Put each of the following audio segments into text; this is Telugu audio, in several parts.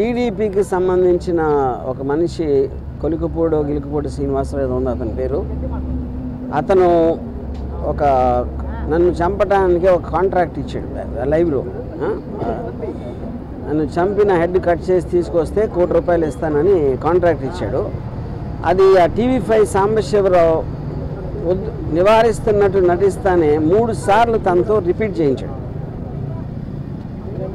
టీడీపీకి సంబంధించిన ఒక మనిషి గిలుకుపూడి శ్రీనివాసరావు ఏదో ఉంది అతని పేరు. అతను నన్ను చంపడానికి ఒక కాంట్రాక్ట్ ఇచ్చాడు లైవ్లో. నన్ను చంపిన హెడ్ కట్ చేసి తీసుకొస్తే ₹1,00,00,000 ఇస్తానని కాంట్రాక్ట్ ఇచ్చాడు. అది ఆ TV5 సాంబశివరావు నివారిస్తున్నట్టు నటిస్తానే 3 సార్లు తనతో రిపీట్ చేయించాడు.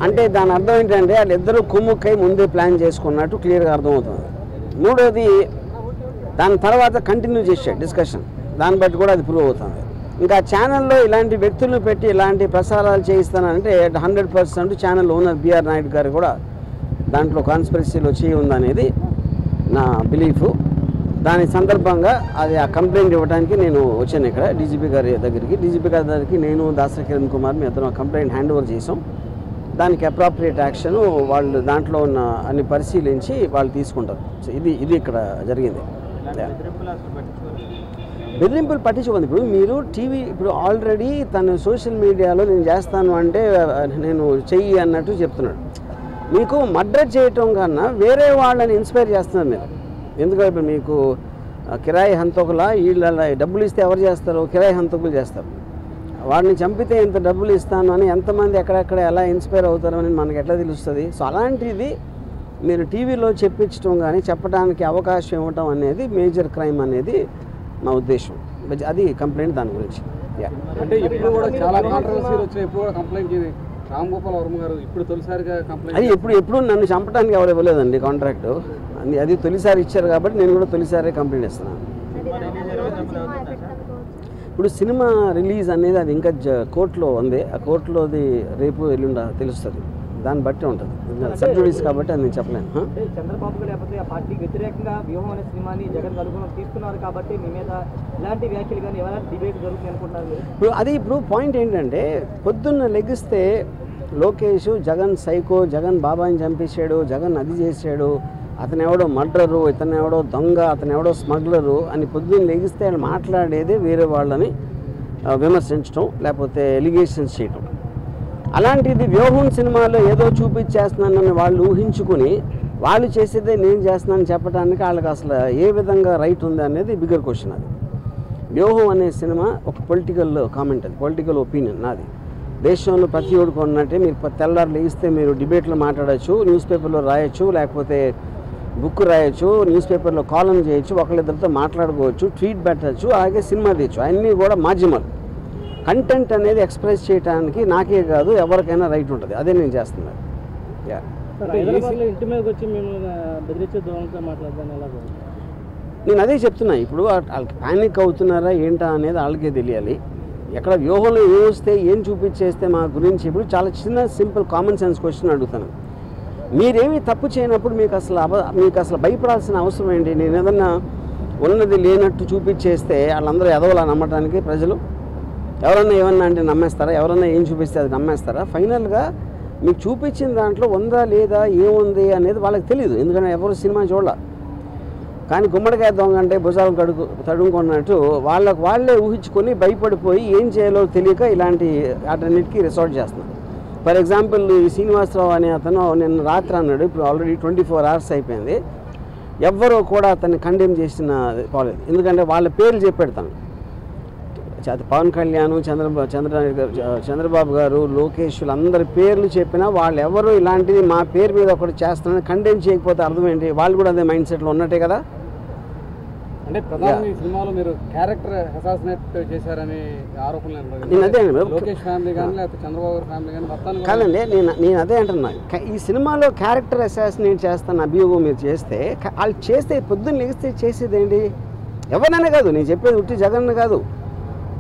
అంటే దాని అర్థం ఏంటంటే వాళ్ళిద్దరూ కుమ్ముక్కై ముందే ప్లాన్ చేసుకున్నట్టు క్లియర్గా అర్థమవుతుంది. మూడోది దాని తర్వాత కంటిన్యూ చేశాడు డిస్కషన్, దాన్ని బట్టి కూడా అది ప్రూవ్ అవుతుంది. ఇంకా ఛానల్లో ఇలాంటి వ్యక్తులను పెట్టి ఇలాంటి ప్రసారాలు చేయిస్తానంటే 100% ఛానల్ ఓనర్ బిఆర్ నాయుడు గారు కూడా దాంట్లో కాన్స్పిరసీలో చేయి ఉందనేది నా బిలీఫు. దాని సందర్భంగా అది ఆ కంప్లైంట్ ఇవ్వడానికి నేను వచ్చాను ఇక్కడ డీజీపీ గారి దగ్గరికి. నేను దాసరి కిరణ్ కుమార్ మీ ఇద్దరం కంప్లైంట్ హ్యాండ్ ఓవర్ చేసాం. దానికి అప్రాప్రియేట్ యాక్షన్ వాళ్ళు దాంట్లో ఉన్న అన్ని పరిశీలించి వాళ్ళు తీసుకుంటారు. ఇది ఇక్కడ జరిగింది. బెదిరింపులు పట్టించుకోండి. ఇప్పుడు మీరు ఇప్పుడు ఆల్రెడీ తను సోషల్ మీడియాలో నేను చేస్తాను అంటే నేను చెయ్యి అన్నట్టు చెప్తున్నాడు. మీకు మర్డర్ చేయటం కన్నా వేరే వాళ్ళని ఇన్స్పైర్ చేస్తున్నారు మీరు. ఎందుకంటే ఇప్పుడు మీకు కిరాయి హంతకుల వీళ్ళ డబ్బులు ఇస్తే ఎవరు చేస్తారు? కిరాయి హంతకులు చేస్తారు. వాడిని చంపితే ఇంత డబ్బులు ఇస్తాను అని ఎంతమంది ఎక్కడెక్కడ ఎలా ఇన్స్పైర్ అవుతారో అని మనకు ఎట్లా తెలుస్తుంది? సో అలాంటిది మీరు టీవీలో చెప్పించడం కానీ చెప్పడానికి అవకాశం ఇవ్వటం అనేది మేజర్ క్రైమ్ అనేది నా ఉద్దేశం. అది కంప్లైంట్ దాని గురించి. అంటే ఇప్పుడు కూడా చాలా కాంట్రవర్సీలు వచ్చాయి. ఇప్పుడు కూడా కంప్లైంట్ రామ్ గోపాల్ వర్మ గారు ఇప్పుడు తొలిసారిగా కంప్లైంట్ అది ఎప్పుడు నన్ను చంపడానికి ఎవరు ఇవ్వలేదండి కాంట్రాక్ట్. అది తొలిసారి ఇచ్చారు కాబట్టి నేను కూడా తొలిసారి కంప్లైంట్ ఇస్తున్నాను. ఇప్పుడు సినిమా రిలీజ్ అనేది అది ఇంకా కోర్టులో ఉంది. ఆ కోర్టులోది రేపు ఎల్లుండా తెలుస్తుంది. దాన్ని బట్టి ఉంటుంది. సబ్ జుడిస్ కాబట్టి అది నేను చెప్పలేను. చంద్రబాబు లేకపోతే ఆ పార్టీకి వ్యతిరేకంగా వ్యూహం అనే సినిమాని జగన్ అనుగుణం తీసుకున్నారు కాబట్టి మీ మీద ఇలాంటి వ్యాఖ్యలు కానీ ఎవరైనా డిబేట్ జరుగుతుంది అనుకుంటున్నారు. ఇప్పుడు పాయింట్ ఏంటంటే పొద్దున్న లెగిస్తే లోకేష్ జగన్ సైకో, జగన్ బాబాని చంపేశాడు, జగన్ అది చేశాడు, అతను ఎవడో మర్డరు, ఇతను ఎవడో దొంగ, అతను ఎవడో స్మగ్లరు అని పొద్దున్న లెగిస్తే ఆయన మాట్లాడేదే వేరే వాళ్ళని విమర్శించడం లేకపోతే ఎలిగేషన్స్ చేయటం. అలాంటిది వ్యూహం సినిమాలో ఏదో చూపించేస్తున్నానని వాళ్ళు ఊహించుకుని వాళ్ళు చేసేదే నేను చేస్తున్నానని చెప్పడానికి వాళ్ళకి అసలు ఏ విధంగా రైట్ ఉంది అనేది బిగ్గర్ క్వశ్చన్. అది వ్యూహం అనే సినిమా ఒక పొలిటికల్ కామెంట్, అది పొలిటికల్ ఒపీనియన్ నాది. దేశంలో ప్రతి ఒక్కరు కొన్నట్టే మీరు తెల్లారు లేగిస్తే మీరు డిబేట్లో మాట్లాడచ్చు, న్యూస్ పేపర్లో రాయొచ్చు, లేకపోతే బుక్ రాయొచ్చు, న్యూస్ పేపర్లో కాలం చేయొచ్చు, ఒకళ్ళిద్దరితో మాట్లాడుకోవచ్చు, ట్వీట్ పెట్టచ్చు, అలాగే సినిమా తీయచ్చు. అన్నీ కూడా మాధ్యమాలు. కంటెంట్ అనేది ఎక్స్ప్రెస్ చేయడానికి నాకే కాదు ఎవరికైనా రైట్ ఉంటుంది. అదే నేను చేస్తున్నాను. నేను అదే చెప్తున్నా. ఇప్పుడు వాళ్ళకి ప్యానిక్ అవుతున్నారా ఏంటా అనేది వాళ్ళకే తెలియాలి. ఎక్కడ వ్యూహంలో ఏం వస్తే ఏం చూపించేస్తే మా గురించి ఇప్పుడు చాలా చిన్న సింపుల్ కామన్ సెన్స్ క్వశ్చన్ అడుగుతాను. మీరేమీ తప్పు చేయనప్పుడు మీకు అసలు భయపడాల్సిన అవసరం ఏంటి? నేను ఏదన్నా ఉన్నది లేనట్టు చూపించేస్తే వాళ్ళందరూ ఎదవలా నమ్మటానికి ప్రజలు ఎవరన్నా ఏమన్నా అంటే నమ్మేస్తారా? ఎవరన్నా ఏం చూపిస్తే అది నమ్మేస్తారా? ఫైనల్గా మీకు చూపించిన దాంట్లో ఉందా లేదా ఏముంది అనేది వాళ్ళకి తెలియదు. ఎందుకంటే ఎవరు సినిమా చూడాల. కానీ గుమ్మడికాయ దొంగ అంటే భుజాలు తడుముకున్నట్టు వాళ్ళే ఊహించుకొని భయపడిపోయి ఏం చేయాలో తెలియక ఇలాంటి వాటన్నిటికీ రిసార్ట్ చేస్తున్నారు. ఫర్ ఎగ్జాంపుల్ ఈ శ్రీనివాసరావు అనే అతను నిన్న రాత్రి అన్నాడు, ఇప్పుడు ఆల్రెడీ 24 hours అయిపోయింది, ఎవ్వరూ కూడా అతన్ని కండెమ్ చేసిన పోలేదు. ఎందుకంటే వాళ్ళ పేర్లు చెప్పెడతాను. పవన్ కళ్యాణ్, చంద్రబాబు గారు, లోకేష్లు అందరి పేర్లు చెప్పినా వాళ్ళు ఎవరు ఇలాంటిది మా పేరు మీద ఒకటి చేస్తారని కండెమ్ చేయకపోతే అర్థం ఏంటి? వాళ్ళు కూడా అదే మైండ్ సెట్లో ఉన్నట్టే కదా. అంటే ప్రధానంగా ఈ సినిమాలో మీరు క్యారెక్టర్ అసాసినేట్ చేశారని ఆరోపణలు. నేను అదే లోకేష్ ఫ్యామిలీ కానీ లేకపోతే చంద్రబాబు గారి ఫ్యామిలీ కానీ కాదండి, నేను అదే అంటున్నా. ఈ సినిమాలో క్యారెక్టర్ అసాసినేట్ చేస్తాను అభియోగం మీరు చేస్తే వాళ్ళు చేస్తే పొద్దున్న లెగిస్తే చేసేది ఏంటి? ఎవరినైనా కాదు, నేను చెప్పేది ఉట్టి జగన్ కాదు,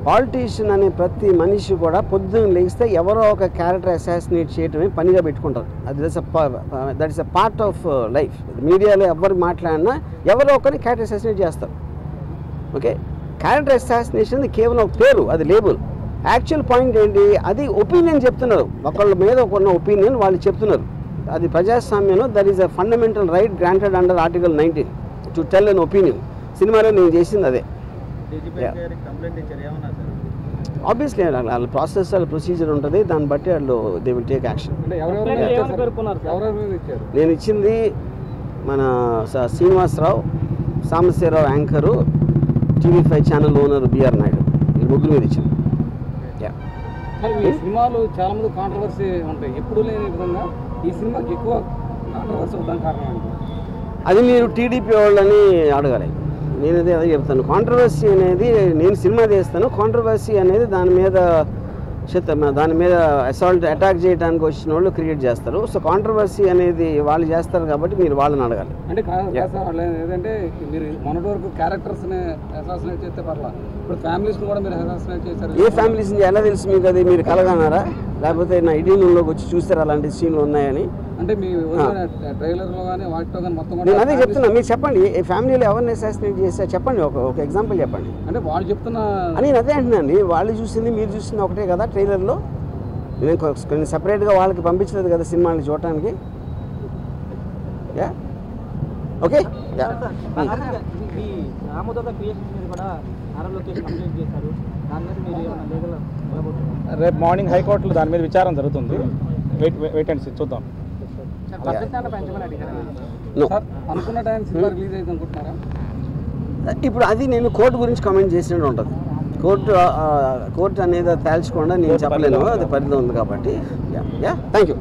పాలిటీషియన్ అనే ప్రతి మనిషి కూడా పొద్దున్న లెగిస్తే ఎవరో ఒక క్యారెక్టర్ అసాసినేట్ చేయటమే పనిగా పెట్టుకుంటారు. That is a part of life. మీడియాలో ఎవరు మాట్లాడినా ఎవరో ఒకరిని క్యారెక్టర్ అసాసినేట్ చేస్తారు. ఓకే, క్యారెక్టర్ అసాసినేషన్ కేవలం ఒక పేరు, అది లేబుల్. యాక్చువల్ పాయింట్ ఏంటి? అది ఒపీనియన్ చెప్తున్నారు, ఒకళ్ళ మీద ఒకన్న ఒపీనియన్ వాళ్ళు చెప్తున్నారు. అది ప్రజాస్వామ్యంలో that is a fundamental right granted under article 19 to tell an opinion. సినిమాలో నేను చేసింది అదే. ఆబ్వియస్లీ వాళ్ళ ప్రాసెస్ వాళ్ళ ప్రొసీజర్ ఉంటుంది, దాన్ని బట్టి వాళ్ళు దే విల్ టేక్ యాక్షన్. అంటే ఎవరెవరు ఇచ్చారు? నేను ఇచ్చింది మన Srinivasarao, Sambasivarao anchor, TV5 channel owner BR Naidu, ఈ ముగ్గురు మీద ఇచ్చింది. ఈ సినిమాలు చాలా మంది కాంట్రవర్సీ ఉంటాయి, ఎప్పుడు లేని విధంగా ఈ సినిమాకి ఎక్కువ కాంట్రవర్సీ ఉండడానికి కారణం ఏంటి? అది మీరు టీడీపీ వాళ్ళని అడగాలి. నేను అదే చెప్తాను. కాంట్రవర్సీ అనేది నేను సినిమా తీస్తాను, కాంట్రవర్సీ అనేది దాని మీద అసాల్ట్ అటాక్ చేయడానికి వచ్చిన వాళ్ళు క్రియేట్ చేస్తారు. సో కాంట్రవర్సీ అనేది వాళ్ళు చేస్తారు కాబట్టి మీరు వాళ్ళని అడగాలి. అంటే ఏదంటే మీరు మొన్నటి వరకు క్యారెక్టర్స్ని అసాసినేట్ చేస్తే పర్లా, ఇప్పుడు ఫ్యామిలీస్ని కూడా మీరు అసాసినేట్ చేశారు. ఏ ఫ్యామిలీస్ ఎలా తెలుసు మీకు? అది మీరు కలగన్నారా, లేకపోతే నా ఐటీలోకి వచ్చి చూస్తారా అలాంటి సీన్లు ఉన్నాయని? అంటే మీ ట్రైలర్లో కానీ వాటిలో కానీ మొత్తం నేను అదే చెప్తున్నా. మీరు చెప్పండి, ఈ ఫ్యామిలీలో ఎవరిని అసాసినేట్ చేస్తే చెప్పండి, ఒక ఎగ్జాంపుల్ చెప్పండి. అంటే వాళ్ళు చెప్తున్న నేను అదే అంటున్నాండి, వాళ్ళు చూసింది మీరు చూసింది ఒకటే కదా ట్రైలర్లో. నేను కొన్ని సపరేట్గా వాళ్ళకి పంపించలేదు కదా సినిమాని చూడటానికి. Yeah okay. ఈ రామోదాత క్రియేషన్స్ మీద కూడా నారా లోకేష్ కంప్లైంట్ చేశారు, దాని మీద మీరు ఏమైనా లీగల్ వెళ్ళబోతున్నారు? రేపు మార్నింగ్ హైకోర్టులో దాని మీద విచారం జరుగుతుంది. వెయిట్ అండ్ సీ, చూద్దాం. అనుకున్న టైం సినిమా రిలీజ్ అయితే అనుకుంటున్నారా? ఇప్పుడు అది నేను కోర్టు గురించి కామెంట్ చేసినట్టు ఉంటుంది. కోర్టు అనేది తేల్చకుండా నేను చెప్పలేను, అది పరిధిలో ఉంది కాబట్టి. Thank you.